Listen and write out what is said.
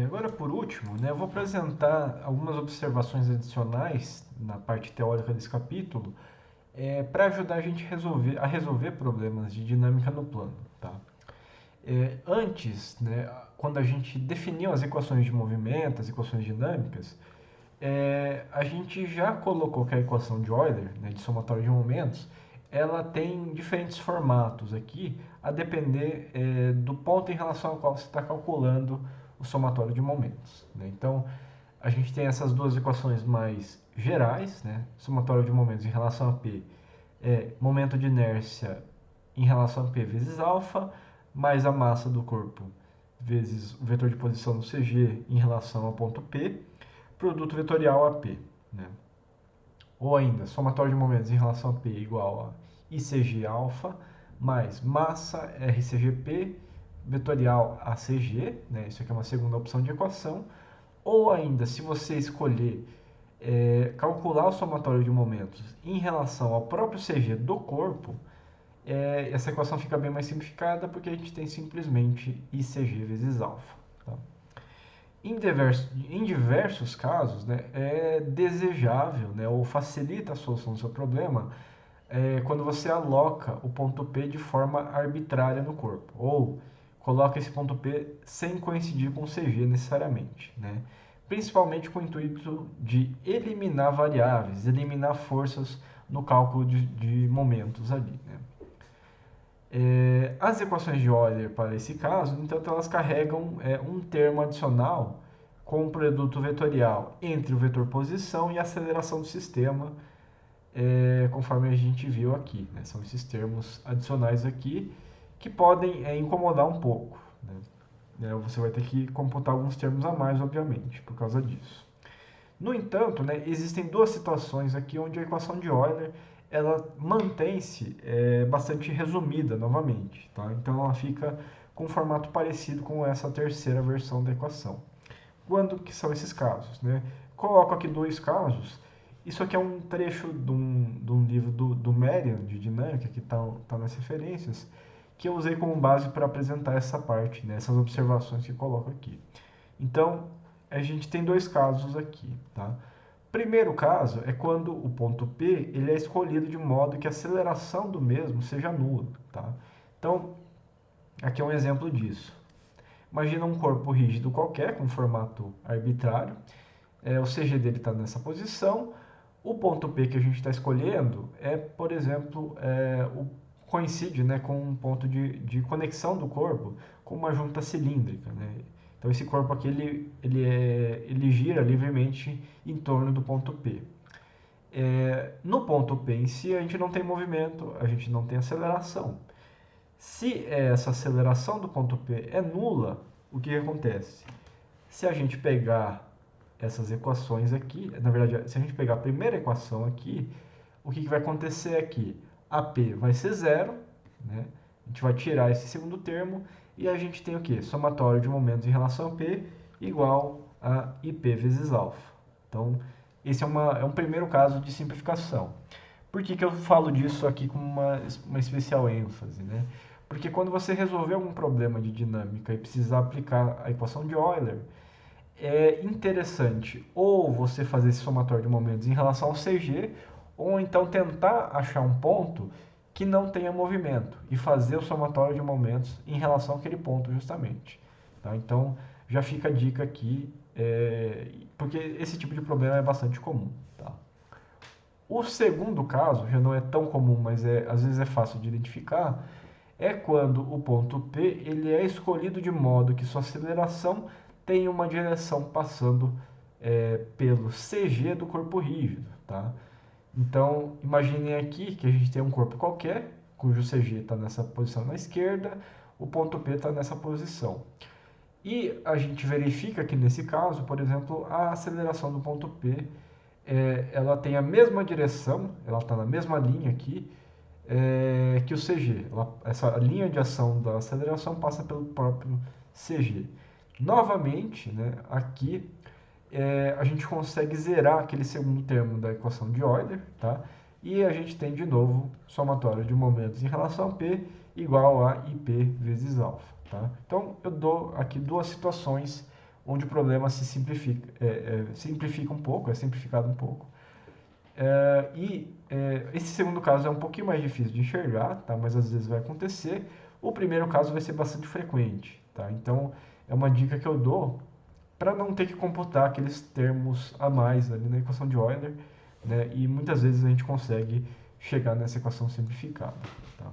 Agora, por último, né, eu vou apresentar algumas observações adicionais na parte teórica desse capítulo, para ajudar a gente a resolver problemas de dinâmica no plano. Tá? Antes, né, quando a gente definiu as equações de movimento, as equações dinâmicas, a gente já colocou que a equação de Euler, né, de somatório de momentos, ela tem diferentes formatos aqui, a depender do ponto em relação ao qual você está calculando o somatório de momentos. Né? Então, a gente tem essas duas equações mais gerais, né? Somatório de momentos em relação a P é momento de inércia em relação a P vezes alfa, mais a massa do corpo vezes o vetor de posição do CG em relação ao ponto P, produto vetorial a P. Né? Ou ainda, somatório de momentos em relação a P igual a ICG alfa, mais massa RCGP vetorial ACG, né? Isso aqui é uma segunda opção de equação. Ou ainda, se você escolher calcular o somatório de momentos em relação ao próprio CG do corpo, essa equação fica bem mais simplificada porque a gente tem simplesmente ICG vezes alfa. Tá? Em diversos casos, né, é desejável, né, ou facilita a solução do seu problema quando você aloca o ponto P de forma arbitrária no corpo, ou coloca esse ponto P sem coincidir com o CG necessariamente, né? Principalmente com o intuito de eliminar variáveis, eliminar forças no cálculo de momentos ali. Né? As equações de Euler para esse caso, no entanto, elas carregam um termo adicional com o produto vetorial entre o vetor posição e a aceleração do sistema, conforme a gente viu aqui. Né? São esses termos adicionais aqui que podem incomodar um pouco. Né? Você vai ter que computar alguns termos a mais, obviamente, por causa disso. No entanto, né, existem duas situações aqui onde a equação de Euler ela mantém-se bastante resumida novamente. Tá? Então ela fica com um formato parecido com essa terceira versão da equação. Quando que são esses casos? Né? Coloco aqui dois casos. Isso aqui é um trecho de um livro do Merian, de dinâmica, que está nas referências, que eu usei como base para apresentar essa parte, né, essas observações que eu coloco aqui. Então, a gente tem dois casos aqui. Tá? Primeiro caso é quando o ponto P ele é escolhido de modo que a aceleração do mesmo seja nula. Tá? Então, aqui é um exemplo disso. Imagina um corpo rígido qualquer, com formato arbitrário. O CG dele está nessa posição. O ponto P que a gente está escolhendo por exemplo, coincide, né, com um ponto de conexão do corpo com uma junta cilíndrica. Né? Então, esse corpo aqui ele gira livremente em torno do ponto P. No ponto P em si, a gente não tem movimento, a gente não tem aceleração. Se essa aceleração do ponto P é nula, o que acontece? Se a gente pegar essas equações aqui, na verdade, se a gente pegar a primeira equação aqui, o que vai acontecer aqui? AP vai ser zero, né? A gente vai tirar esse segundo termo e a gente tem o quê? Somatório de momentos em relação a P igual a IP vezes alfa. Então, esse é um primeiro caso de simplificação. Por que eu falo disso aqui com uma especial ênfase? Né? Porque quando você resolver algum problema de dinâmica e precisar aplicar a equação de Euler, é interessante ou você fazer esse somatório de momentos em relação ao CG, ou então tentar achar um ponto que não tenha movimento e fazer o somatório de momentos em relação àquele ponto justamente. Tá? Então já fica a dica aqui, porque esse tipo de problema é bastante comum. Tá? O segundo caso já não é tão comum, mas às vezes é fácil de identificar, é quando o ponto P ele é escolhido de modo que sua aceleração tem uma direção passando pelo CG do corpo rígido. Tá? Então, imaginem aqui que a gente tem um corpo qualquer, cujo CG está nessa posição na esquerda, o ponto P está nessa posição. E a gente verifica que nesse caso, por exemplo, a aceleração do ponto P ela tem a mesma direção, ela está na mesma linha aqui, que o CG. Essa linha de ação da aceleração passa pelo próprio CG. Novamente, né, aqui a gente consegue zerar aquele segundo termo da equação de Euler, tá? E a gente tem de novo somatório de momentos em relação a P igual a IP vezes alfa. Tá? Então eu dou aqui duas situações onde o problema se simplifica, simplifica um pouco, é simplificado um pouco. Esse segundo caso é um pouquinho mais difícil de enxergar, tá? Mas às vezes vai acontecer. O primeiro caso vai ser bastante frequente, tá? Então, é uma dica que eu dou para não ter que computar aqueles termos a mais ali na equação de Euler, né? E muitas vezes a gente consegue chegar nessa equação simplificada, tá?